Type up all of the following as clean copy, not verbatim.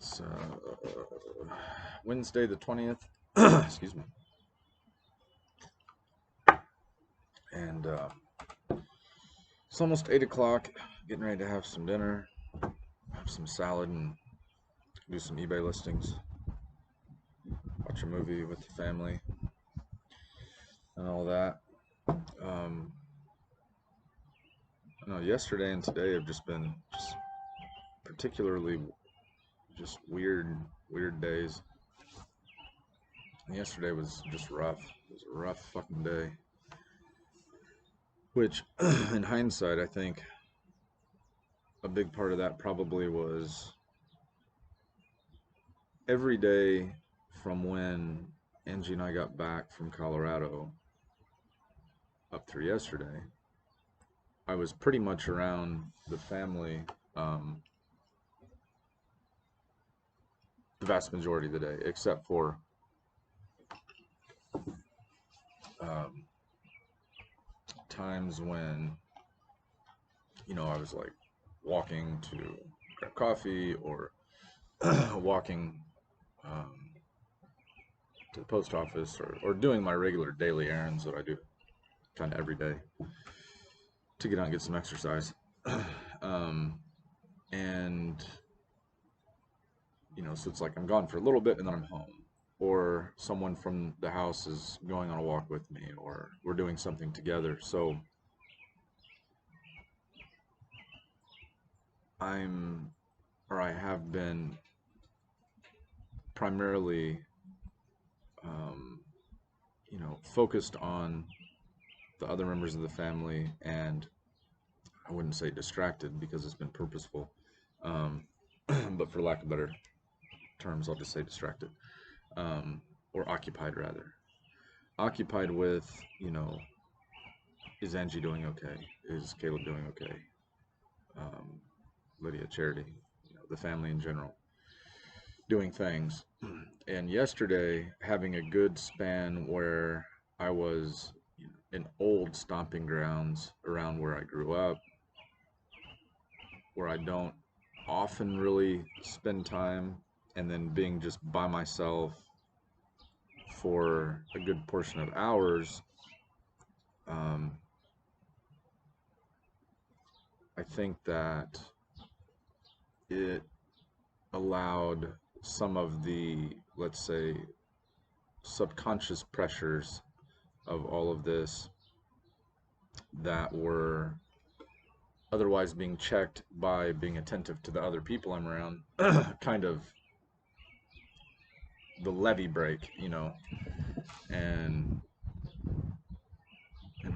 It's Wednesday the 20th. Excuse me. And it's almost 8 o'clock. Getting ready to have some dinner, have some salad, and do some eBay listings. Watch a movie with the family and all that. Yesterday and today have just been particularly weird days. And yesterday was just rough. It was a rough fucking day. Which, in hindsight, I think a big part of that probably was every day from when Angie and I got back from Colorado up through yesterday. I was pretty much around the family the vast majority of the day, except for times when, I was like walking to grab coffee or walking to the post office or doing my regular daily errands that I do kind of every day to get out and get some exercise. And so it's like I'm gone for a little bit and then I'm home, or someone from the house is going on a walk with me, or we're doing something together. So I have been primarily focused on the other members of the family, and I wouldn't say distracted because it's been purposeful, but for lack of better terms, I'll just say distracted, or occupied rather. Occupied with, is Angie doing okay? Is Caleb doing okay? Lydia, Charity, the family in general, doing things. And yesterday, having a good span where I was in old stomping grounds around where I grew up, where I don't often really spend time, and then being just by myself for a good portion of hours, I think that it allowed some of the, let's say, subconscious pressures of all of this that were otherwise being checked by being attentive to the other people I'm around, kind of the levee break, and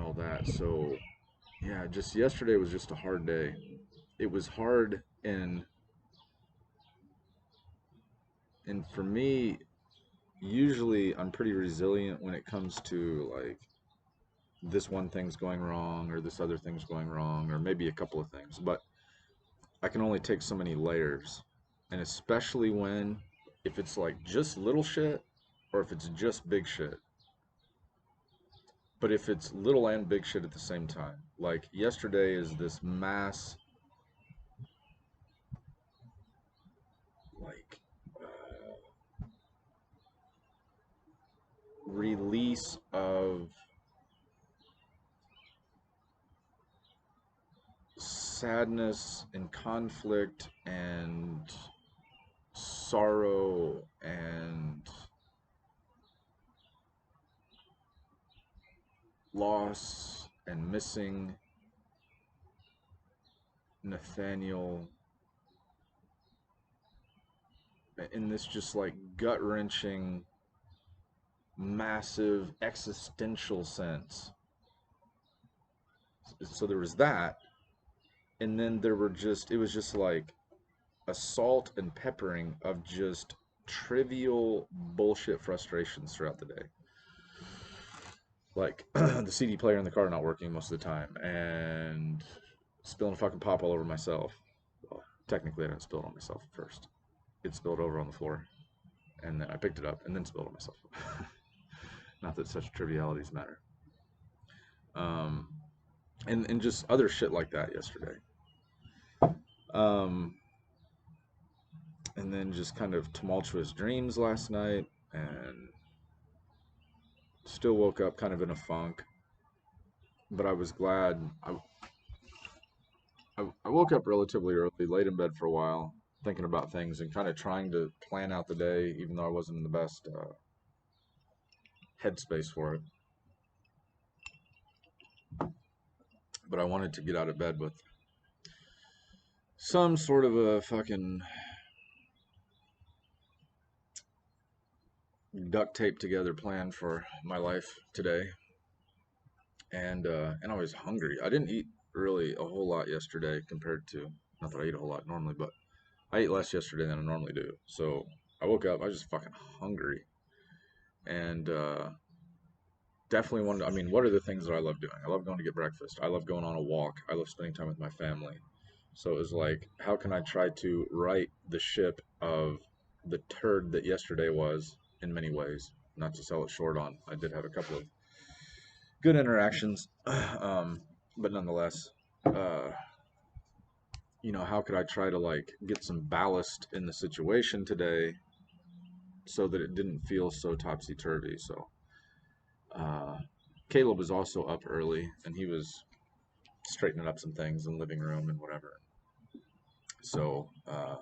all that. So yeah, just yesterday was just a hard day. It was hard, and for me, usually I'm pretty resilient when it comes to like this one thing's going wrong or this other thing's going wrong, or maybe a couple of things, but I can only take so many layers. And especially if it's like just little shit or if it's just big shit. But if it's little and big shit at the same time, like yesterday is this mass, like, release of sadness and conflict and sorrow and loss and missing Nathanael, in this just like gut-wrenching, massive existential sense. So there was that, and then it was just like a salt and peppering of just trivial bullshit frustrations throughout the day. Like the CD player in the car not working most of the time, and spilling a fucking pop all over myself. Well, technically I didn't spill it on myself at first. It spilled over on the floor, and then I picked it up and then spilled it on myself. Not that such trivialities matter. And just other shit like that yesterday. and then just kind of tumultuous dreams last night, and still woke up kind of in a funk. But I was glad. I woke up relatively early, laid in bed for a while, thinking about things and kind of trying to plan out the day, even though I wasn't in the best headspace for it. But I wanted to get out of bed with some sort of a fucking duct tape together plan for my life today. And I was hungry. I didn't eat really a whole lot yesterday compared to, not that I eat a whole lot normally, but I ate less yesterday than I normally do. So I woke up, I was just fucking hungry. And definitely wanted, I mean, what are the things that I love doing? I love going to get breakfast. I love going on a walk. I love spending time with my family. So it was like, how can I try to right the ship of the turd that yesterday was in many ways? Not to sell it short on. I did have a couple of good interactions, but nonetheless, uh, how could I try to like get some ballast in the situation today so that it didn't feel so topsy turvy? So uh, Caleb was also up early, and he was straightening up some things in the living room and whatever. So, I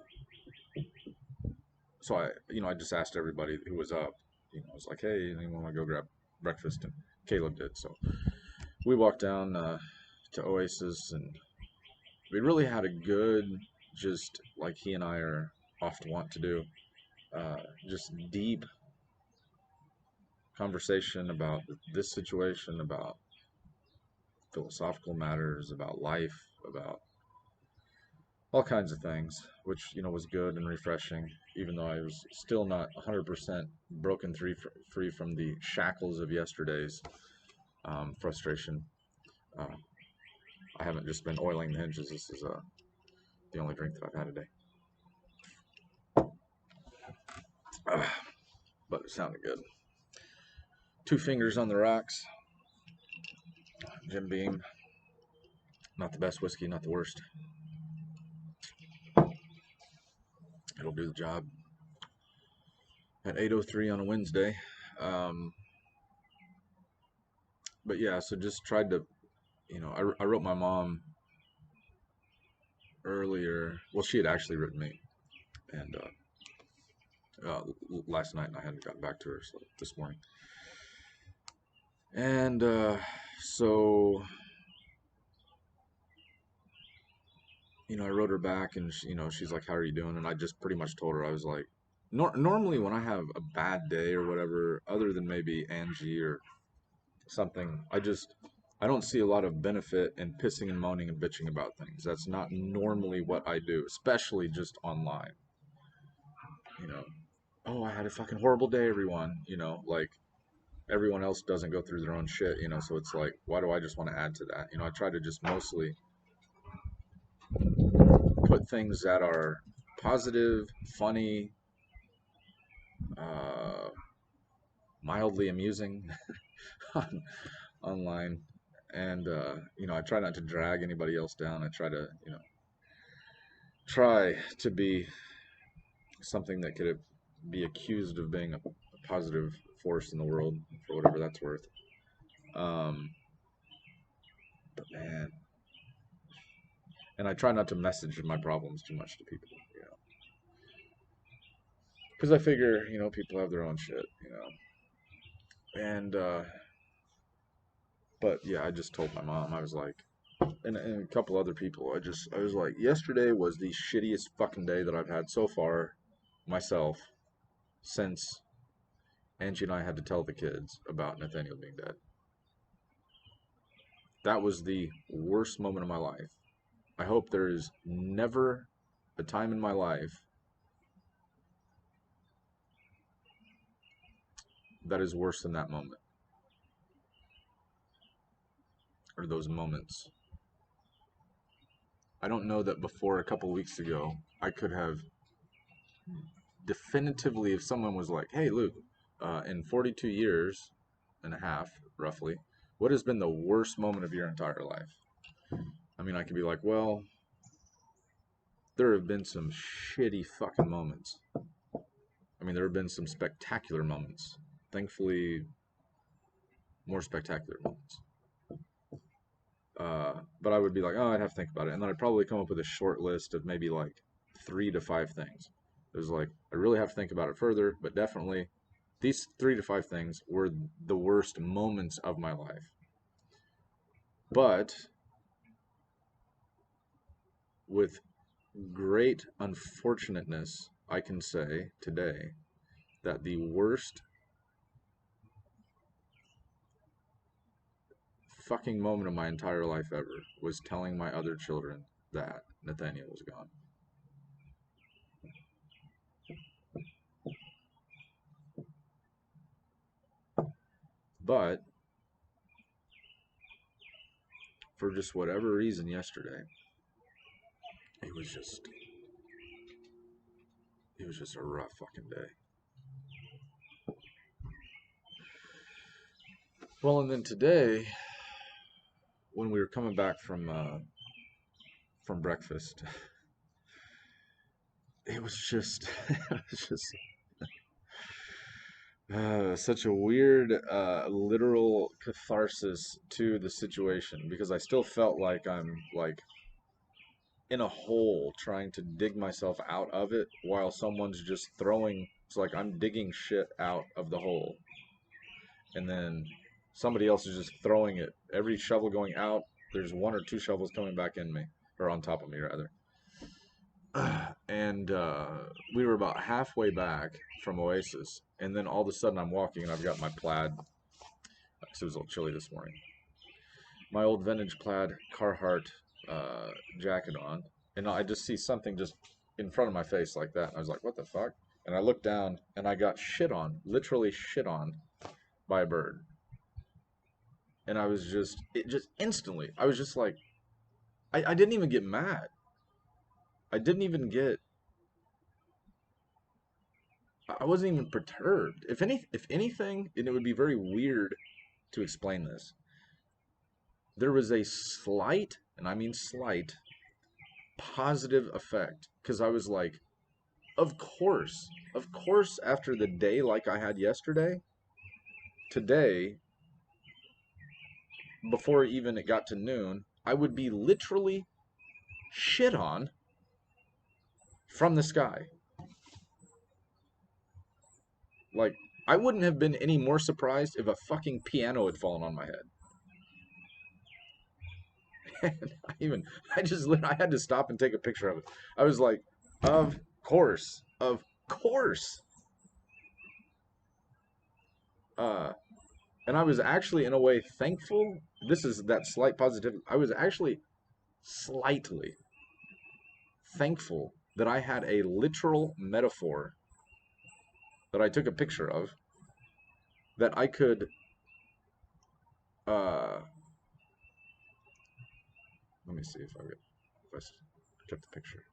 just asked everybody who was up. I was like, "Hey, anyone want to go grab breakfast?" And Caleb did. So we walked down to Oasis, and we really had a good, just like he and I are often want to do, just deep conversation about this situation, about philosophical matters, about life, about all kinds of things, which was good and refreshing, even though I was still not 100% broken free from the shackles of yesterday's frustration. Uh, I haven't just been oiling the hinges. This is the only drink that I've had today. But it sounded good. 2 fingers on the rocks. Jim Beam. Not the best whiskey, not the worst. It'll do the job. At 8:03 on a Wednesday. But yeah, so just tried to, I wrote my mom earlier. Well, she had actually written me, and last night, and I hadn't gotten back to her so this morning. And so, I wrote her back, and she's like, "How are you doing?" And I just pretty much told her I was like, normally when I have a bad day or whatever, other than maybe Angie or something, I don't see a lot of benefit in pissing and moaning and bitching about things. That's not normally what I do, especially just online. You know, oh, I had a fucking horrible day, everyone. Like everyone else doesn't go through their own shit, so it's like, why do I just want to add to that? I try to just mostly put things that are positive, funny, uh, mildly amusing online. And, I try not to drag anybody else down. I try to be something that could be accused of being a positive force in the world for whatever that's worth. But man, and I try not to message my problems too much to people, because I figure, people have their own shit, and but yeah, I just told my mom, I was like, and a couple other people, I was like, yesterday was the shittiest fucking day that I've had so far myself since Angie and I had to tell the kids about Nathanael being dead. That was the worst moment of my life. I hope there is never a time in my life that is worse than that moment, or those moments. I don't know that before a couple weeks ago, I could have definitively, if someone was like, "Hey, Luke, in 42 years and a half, roughly, what has been the worst moment of your entire life?" I mean, I could be like, well, there have been some shitty fucking moments. I mean, there have been some spectacular moments. Thankfully, more spectacular moments. But I would be like, oh, I'd have to think about it. And then I'd probably come up with a short list of maybe like 3 to 5 things. It was like, I really have to think about it further, but definitely these 3 to 5 things were the worst moments of my life. But with great unfortunateness, I can say today that the worst fucking moment of my entire life ever was telling my other children that Nathanael was gone. But for just whatever reason yesterday, it was just a rough fucking day. Well, and then today, when we were coming back from breakfast, it was just such a weird literal catharsis to the situation, because I still felt like I'm like in a hole trying to dig myself out of it while someone's just throwing. It's like I'm digging shit out of the hole, and then somebody else is just throwing it. Every shovel going out, there's 1 or 2 shovels coming back in me, or on top of me rather. And we were about halfway back from Oasis, and then all of a sudden I'm walking and I've got my plaid, because it was a little chilly this morning, my old vintage plaid Carhartt jacket on, and I just see something just in front of my face like that. And I was like, what the fuck? And I looked down and I got shit on, literally shit on by a bird. And I was just, it just instantly, I was just like, I didn't even get mad. I didn't even get, I wasn't even perturbed. If anything, and it would be very weird to explain this, there was a slight, and I mean slight, positive effect. Because I was like, of course, after the day like I had yesterday, today, before even it got to noon, I would be literally shit on from the sky. Like, I wouldn't have been any more surprised if a fucking piano had fallen on my head. And I had to stop and take a picture of it. I was like, of course. And I was actually, in a way, thankful. This is that slight positivity. I was actually slightly thankful that I had a literal metaphor that I took a picture of, that I could let me see if I kept the picture.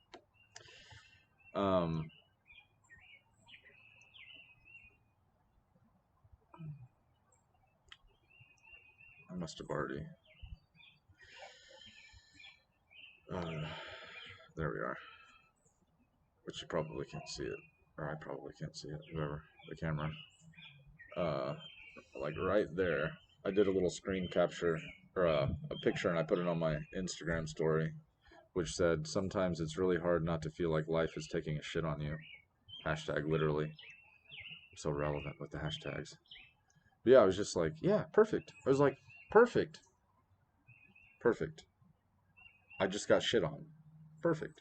I must have already there we are, but you probably can't see it, or I probably can't see it, whoever, the camera. Like right there, I did a little screen capture, or a picture, and I put it on my Instagram story, which said, sometimes it's really hard not to feel like life is taking a shit on you. Hashtag literally. So relevant with the hashtags. But yeah, I was just like, yeah, perfect. I was like, perfect. I just got shit on. Perfect.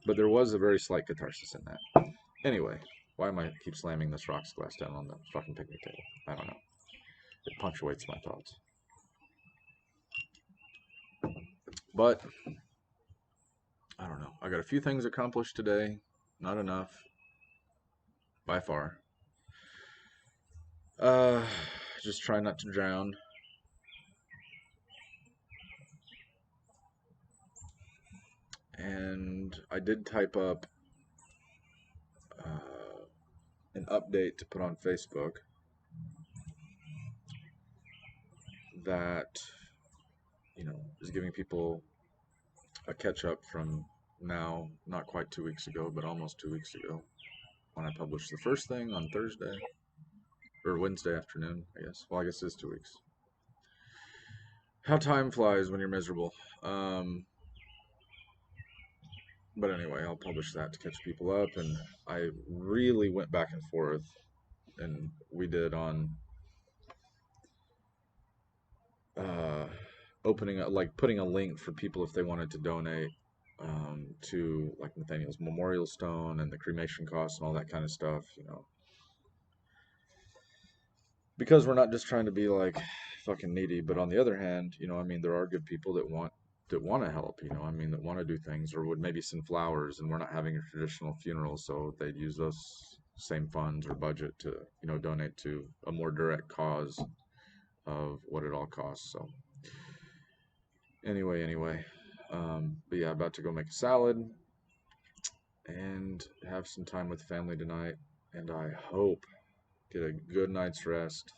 But there was a very slight catharsis in that. Anyway, why am I keep slamming this rocks glass down on the fucking picnic table? I don't know. It punctuates my thoughts. But I don't know. I got a few things accomplished today. Not enough. By far. Just try not to drown. And I did type up an update to put on Facebook that, is giving people a catch up from now, not quite 2 weeks ago, but almost 2 weeks ago, when I published the first thing on Thursday or Wednesday afternoon, I guess. Well, I guess it's 2 weeks. How time flies when you're miserable. But anyway, I'll publish that to catch people up. And I really went back and forth, and we did on uh, opening like putting a link for people if they wanted to donate to like Nathaniel's memorial stone and the cremation costs and all that kind of stuff, because we're not just trying to be like fucking needy. But on the other hand, I mean, there are good people that want to help, I mean, that want to do things or would maybe send flowers, and we're not having a traditional funeral, so they'd use those same funds or budget to, donate to a more direct cause of what it all costs. So anyway, but yeah, about to go make a salad and have some time with family tonight, and I hope get a good night's rest,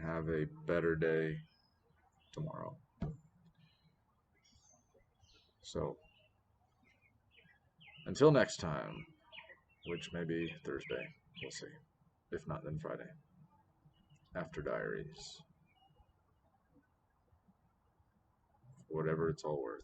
have a better day tomorrow. So until next time, which may be Thursday, we'll see. If not, then Friday after Diaries, whatever it's all worth.